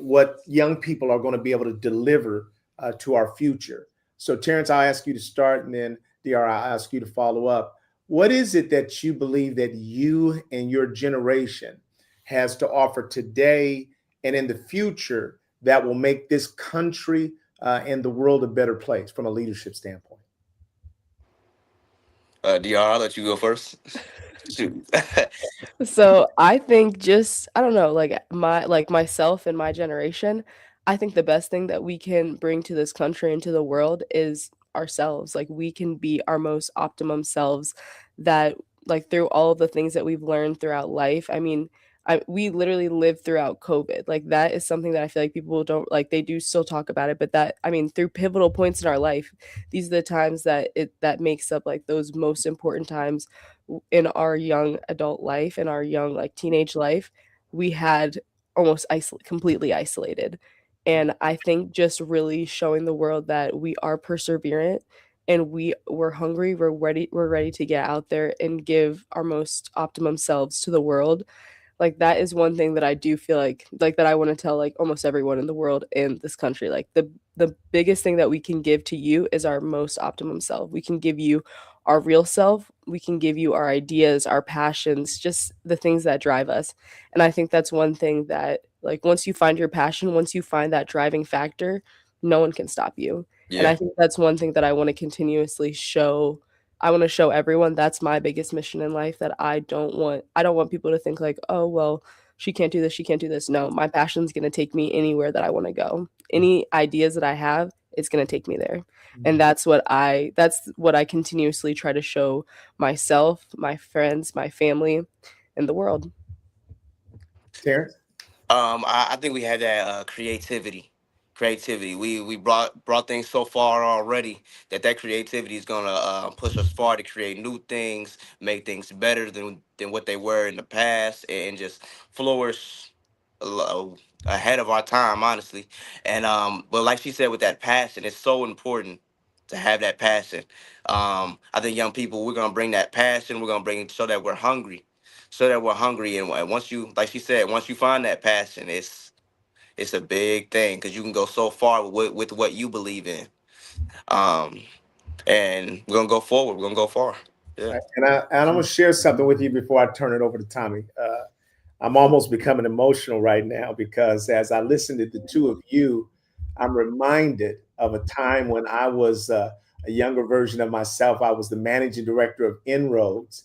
B: what young people are going to be able to deliver to our future. So, Terrance, I'll ask you to start, and then Diara, I'll ask you to follow up. What is it that you believe that you and your generation has to offer today and in the future that will make this country and the world a better place from a leadership standpoint?
D: DR, I'll let you go first. Shoot.
E: So I think just I don't know, like myself and my generation, I think the best thing that we can bring to this country and to the world is ourselves. Like we can be our most optimum selves that like through all of the things that we've learned throughout life. I mean, we literally lived throughout COVID. Like that is something that I feel like people don't like they do still talk about it, but that I mean, through pivotal points in our life, these are the times that makes up like those most important times in our young adult life, in our young like teenage life, we had almost completely isolated. And I think just really showing the world that we are perseverant and we're hungry, we're ready to get out there and give our most optimum selves to the world. Like, that is one thing that I do feel like that I wanna tell, like, almost everyone in the world, in this country. Like, the biggest thing that we can give to you is our most optimum self. We can give you our real self, we can give you our ideas, our passions, just the things that drive us. And I think that's one thing that, like, once you find your passion, once you find that driving factor, no one can stop you. And
D: Yeah.
E: I think that's one thing that I wanna continuously show. I wanna show everyone that's my biggest mission in life, that I don't want people to think like, "Oh, well, she can't do this, she can't do this." No, my passion's gonna take me anywhere that I wanna go. Any ideas that I have, it's gonna take me there. And that's what I continuously try to show myself, my friends, my family, and the world.
B: Terrance?
D: I think we had that creativity. Creativity. We brought things so far already that creativity is gonna push us far to create new things, make things better than what they were in the past, and just flourish ahead of our time, honestly. And but like she said, with that passion, it's so important to have that passion. I think young people, we're gonna bring that passion. We're gonna bring so that we're hungry, and once you, like she said, once you find that passion, it's a big thing because you can go so far with what you believe in. um and we're gonna go forward, we're gonna go far. Yeah.
B: And I'm gonna share something with you before I turn it over to Tommie. I'm almost becoming emotional right now because as I listen to the two of you, I'm reminded of a time when I was a younger version of myself. I was the managing director of Inroads,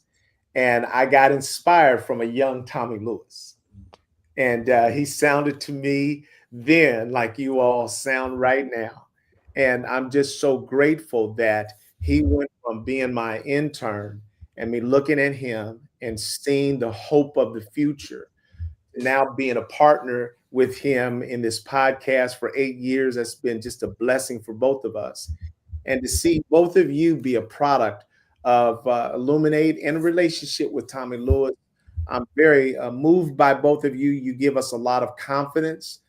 B: and I got inspired from a young Tommie Lewis. And he sounded to me then like you all sound right now. And I'm just so grateful that he went from being my intern and me looking at him and seeing the hope of the future, now being a partner with him in this podcast for 8 years. That's been just a blessing for both of us. And to see both of you be a product of Illuminate and a relationship with Tommie Lewis, I'm very moved by both of you. You give us a lot of confidence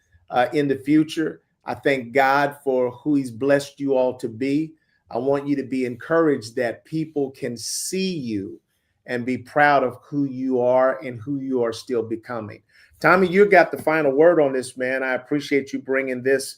B: in the future. I thank God for who He's blessed you all to be. I want you to be encouraged that people can see you and be proud of who you are and who you are still becoming. Tommie, you got the final word on this, man. I appreciate you bringing this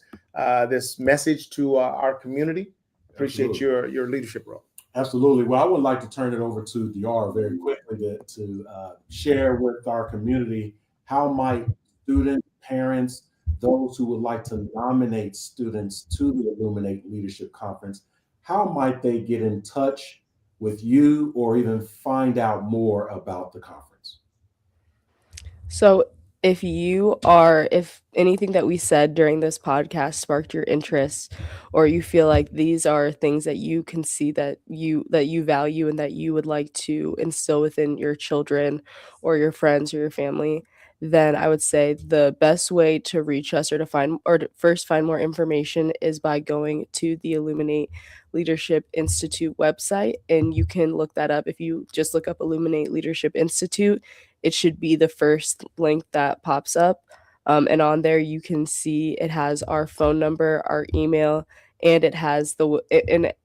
B: message to our community. Appreciate your leadership role.
C: Absolutely. Well, I would like to turn it over to Diara very quickly to share with our community how might students, parents, those who would like to nominate students to the Illuminate Leadership Conference, how might they get in touch with you or even find out more about the conference?
E: So if anything that we said during this podcast sparked your interest, or you feel like these are things that you can see that you value and that you would like to instill within your children or your friends or your family, then I would say the best way to reach us, or to first find more information, is by going to the Illuminate Leadership Institute website. And you can look that up. If you just look up Illuminate Leadership Institute, it should be the first link that pops up. And on there, you can see it has our phone number, our email, and it has it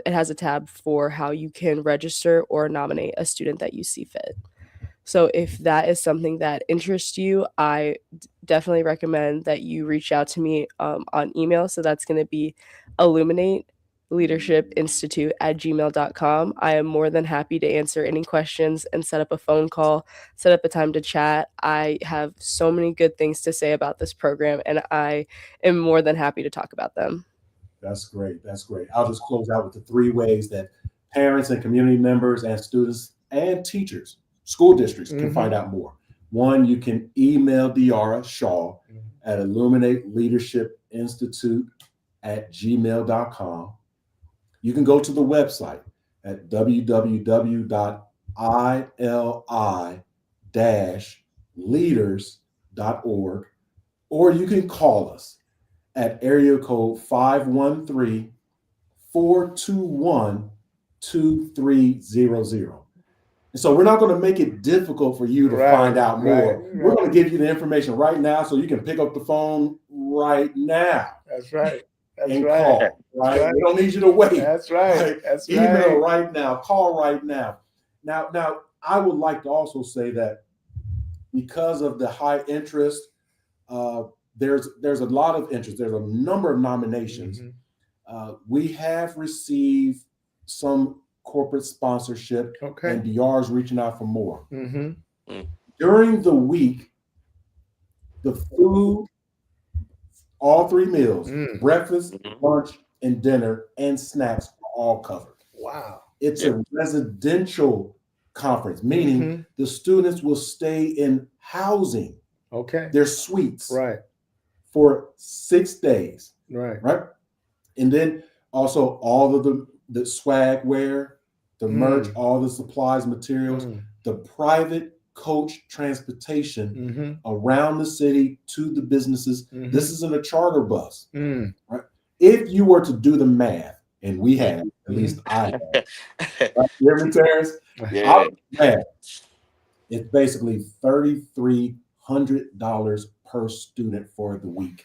E: has a tab for how you can register or nominate a student that you see fit. So if that is something that interests you, I definitely recommend that you reach out to me on email. So that's going to be Illuminate Leadership Institute at gmail.com. I am more than happy to answer any questions and set up a phone call, set up a time to chat. I have so many good things to say about this program, and I am more than happy to talk about them.
C: That's great. That's great. I'll just close out with the 3 ways that parents and community members and students and teachers, school districts can find out more. 1, you can email Diara Shaw at Illuminate Leadership Institute at gmail.com. You can go to the website at www.ili-leaders.org, or you can call us at area code 513-421-2300. And so we're not going to make it difficult for you to find out more. We're going to give you the information right now so you can pick up the phone right now.
B: That's right.
C: Call. Right? We don't need you to wait.
B: That's right. That's right.
C: Email right now. Call right now. Now, I would like to also say that because of the high interest, there's a lot of interest. There's a number of nominations. We have received some corporate sponsorship, and Diara's reaching out for more. During the week, the food, all 3 meals, breakfast, lunch, and dinner, and snacks are all covered.
B: Wow.
C: It's a residential conference, meaning the students will stay in housing. Their suites. For 6 days. Right. And then also all of the swag wear, the merch, all the supplies, materials, the private coach transportation around the city to the businesses. This isn't a charter bus. Right? If you were to do the math, and we have, at least I have, right? You hear me, Terrance? It's basically $3,300 per student for the week.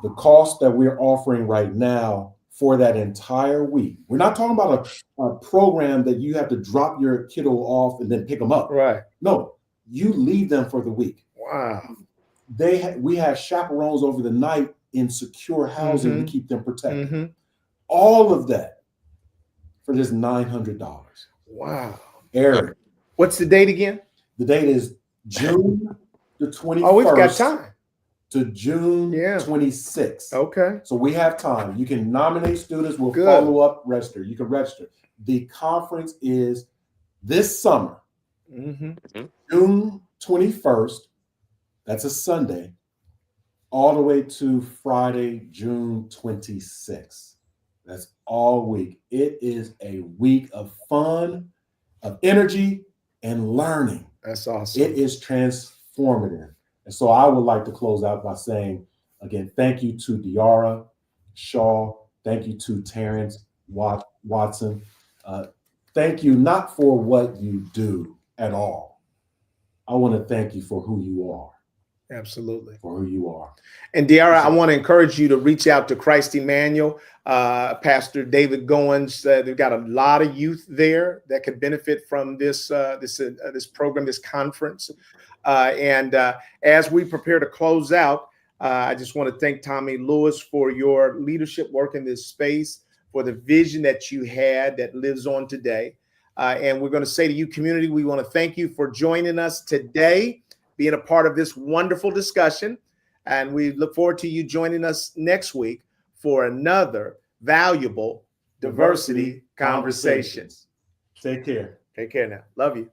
C: The cost that we're offering right now for that entire week, we're not talking about a program that you have to drop your kiddo off and then pick them up. No, you leave them for the week.
B: Wow.
C: We have chaperones over the night in secure housing to keep them protected. All of that for just $900.
B: Wow.
C: Eric,
B: what's the date again?
C: The date is June the 21st.
B: Oh, we've got time.
C: To June 26th.
B: Okay.
C: So we have time. You can nominate students. We'll follow up, register. You can register. The conference is this summer, June 21st. That's a Sunday, all the way to Friday, June 26th. That's all week. It is a week of fun, of energy, and learning.
B: That's awesome.
C: It is transformative. And so I would like to close out by saying, again, thank you to Diara Shaw. Thank you to Terrance Watson. Thank you not for what you do at all. I want to thank you for who you are.
B: Absolutely.
C: For who you are.
B: And Diara, I want to encourage you to reach out to Christ Emmanuel, Pastor David Goins. They've got a lot of youth there that could benefit from this program, this conference. And as we prepare to close out, I just want to thank Tommie Lewis for your leadership work in this space, for the vision that you had that lives on today. And we're going to say to you, community, we want to thank you for joining us today, being a part of this wonderful discussion. And we look forward to you joining us next week for another valuable diversity conversations.
C: Take care.
B: Take care now. Love you.